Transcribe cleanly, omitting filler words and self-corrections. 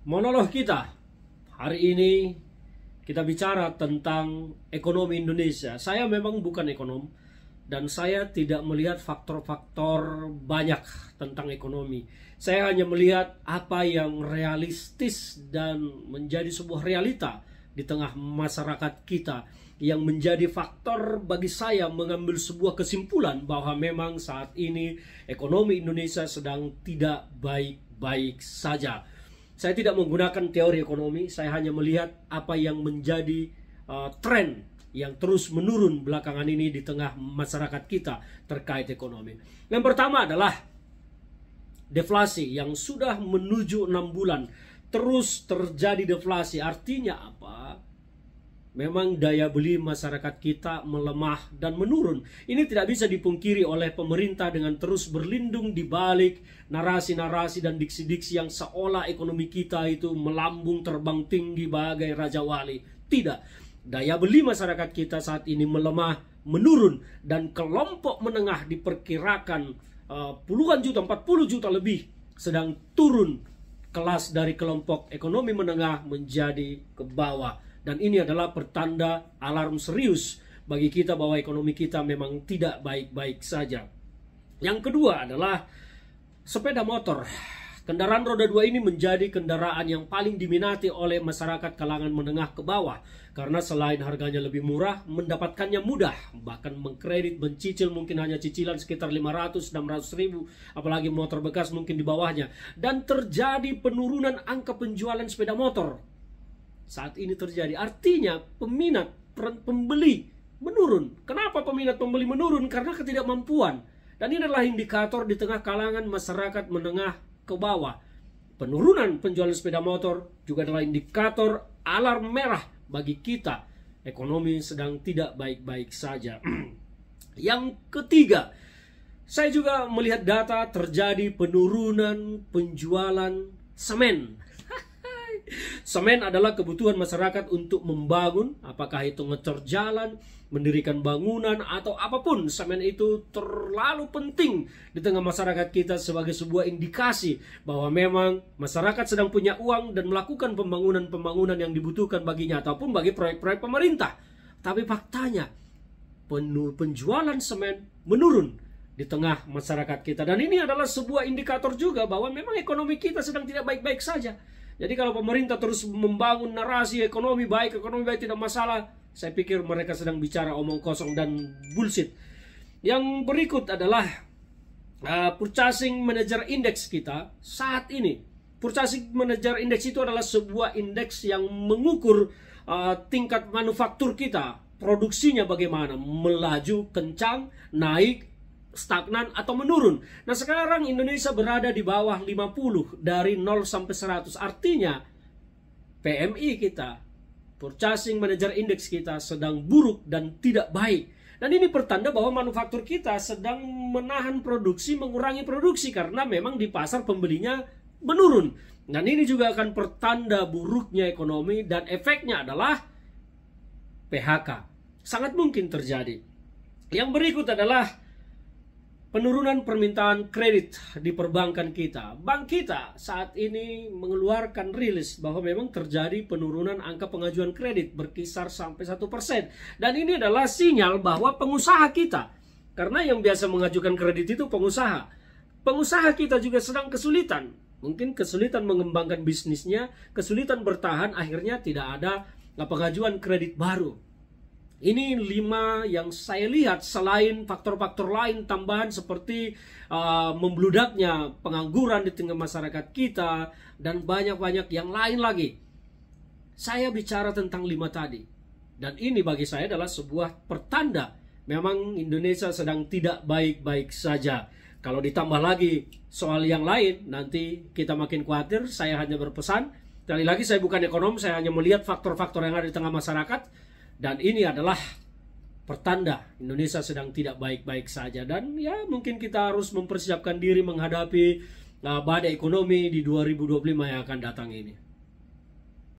Monolog kita hari ini kita bicara tentang ekonomi Indonesia. Saya memang bukan ekonom dan saya tidak melihat faktor-faktor banyak tentang ekonomi. Saya hanya melihat apa yang realistis dan menjadi sebuah realita di tengah masyarakat kita, yang menjadi faktor bagi saya mengambil sebuah kesimpulan bahwa memang saat ini ekonomi Indonesia sedang tidak baik-baik saja. Saya tidak menggunakan teori ekonomi, saya hanya melihat apa yang menjadi tren yang terus menurun belakangan ini di tengah masyarakat kita terkait ekonomi. Yang pertama adalah deflasi yang sudah menuju 6 bulan terus terjadi deflasi. Artinya apa? Memang daya beli masyarakat kita melemah dan menurun. Ini tidak bisa dipungkiri oleh pemerintah dengan terus berlindung di balik narasi-narasi dan diksi-diksi yang seolah ekonomi kita itu melambung terbang tinggi bagai Raja Wali. Tidak. Daya beli masyarakat kita saat ini melemah, menurun, dan kelompok menengah diperkirakan puluhan juta, 40 juta lebih sedang turun kelas dari kelompok ekonomi menengah menjadi ke bawah. Dan ini adalah pertanda alarm serius bagi kita bahwa ekonomi kita memang tidak baik-baik saja. Yang kedua adalah sepeda motor. Kendaraan roda 2 ini menjadi kendaraan yang paling diminati oleh masyarakat kalangan menengah ke bawah. Karena selain harganya lebih murah, mendapatkannya mudah. Bahkan mengkredit, mencicil mungkin hanya cicilan sekitar 500-600 ribu. Apalagi motor bekas mungkin di bawahnya. Dan terjadi penurunan angka penjualan sepeda motor saat ini terjadi. Artinya peminat pembeli menurun. Kenapa peminat pembeli menurun? Karena ketidakmampuan. Dan ini adalah indikator di tengah kalangan masyarakat menengah ke bawah. Penurunan penjualan sepeda motor juga adalah indikator alarm merah bagi kita. Ekonomi sedang tidak baik-baik saja. Yang ketiga, saya juga melihat data terjadi penurunan penjualan semen. Semen adalah kebutuhan masyarakat untuk membangun, apakah itu ngecer jalan, mendirikan bangunan, atau apapun. Semen itu terlalu penting di tengah masyarakat kita sebagai sebuah indikasi bahwa memang masyarakat sedang punya uang dan melakukan pembangunan-pembangunan yang dibutuhkan baginya ataupun bagi proyek-proyek pemerintah. Tapi faktanya penjualan semen menurun di tengah masyarakat kita, dan ini adalah sebuah indikator juga bahwa memang ekonomi kita sedang tidak baik-baik saja. Jadi kalau pemerintah terus membangun narasi ekonomi baik tidak masalah, saya pikir mereka sedang bicara omong kosong dan bullshit. Yang berikut adalah Purchasing Manager Index kita saat ini. Purchasing Manager Index itu adalah sebuah indeks yang mengukur tingkat manufaktur kita. Produksinya bagaimana, melaju, kencang, naik, stagnan, atau menurun. Nah, sekarang Indonesia berada di bawah 50 dari 0 sampai 100. Artinya PMI kita, Purchasing Manager Index kita sedang buruk dan tidak baik. Dan ini pertanda bahwa manufaktur kita sedang menahan produksi, mengurangi produksi karena memang di pasar pembelinya menurun. Dan ini juga akan pertanda buruknya ekonomi, dan efeknya adalah PHK. Sangat mungkin terjadi. Yang berikut adalah penurunan permintaan kredit di perbankan kita. Bank kita saat ini mengeluarkan rilis bahwa memang terjadi penurunan angka pengajuan kredit berkisar sampai 1%. Dan ini adalah sinyal bahwa pengusaha kita, karena yang biasa mengajukan kredit itu pengusaha. Pengusaha kita juga sedang kesulitan. Mungkin kesulitan mengembangkan bisnisnya, kesulitan bertahan, akhirnya tidak ada pengajuan kredit baru. Ini 5 yang saya lihat, selain faktor-faktor lain tambahan seperti membludaknya pengangguran di tengah masyarakat kita dan banyak-banyak yang lain lagi. Saya bicara tentang 5 tadi. Dan ini bagi saya adalah sebuah pertanda memang Indonesia sedang tidak baik-baik saja. Kalau ditambah lagi soal yang lain, nanti kita makin khawatir. Sekali hanya berpesan, sekali lagi saya bukan ekonom, saya hanya melihat faktor-faktor yang ada di tengah masyarakat. Dan ini adalah pertanda Indonesia sedang tidak baik-baik saja. Dan ya mungkin kita harus mempersiapkan diri menghadapi badai ekonomi di 2025 yang akan datang ini.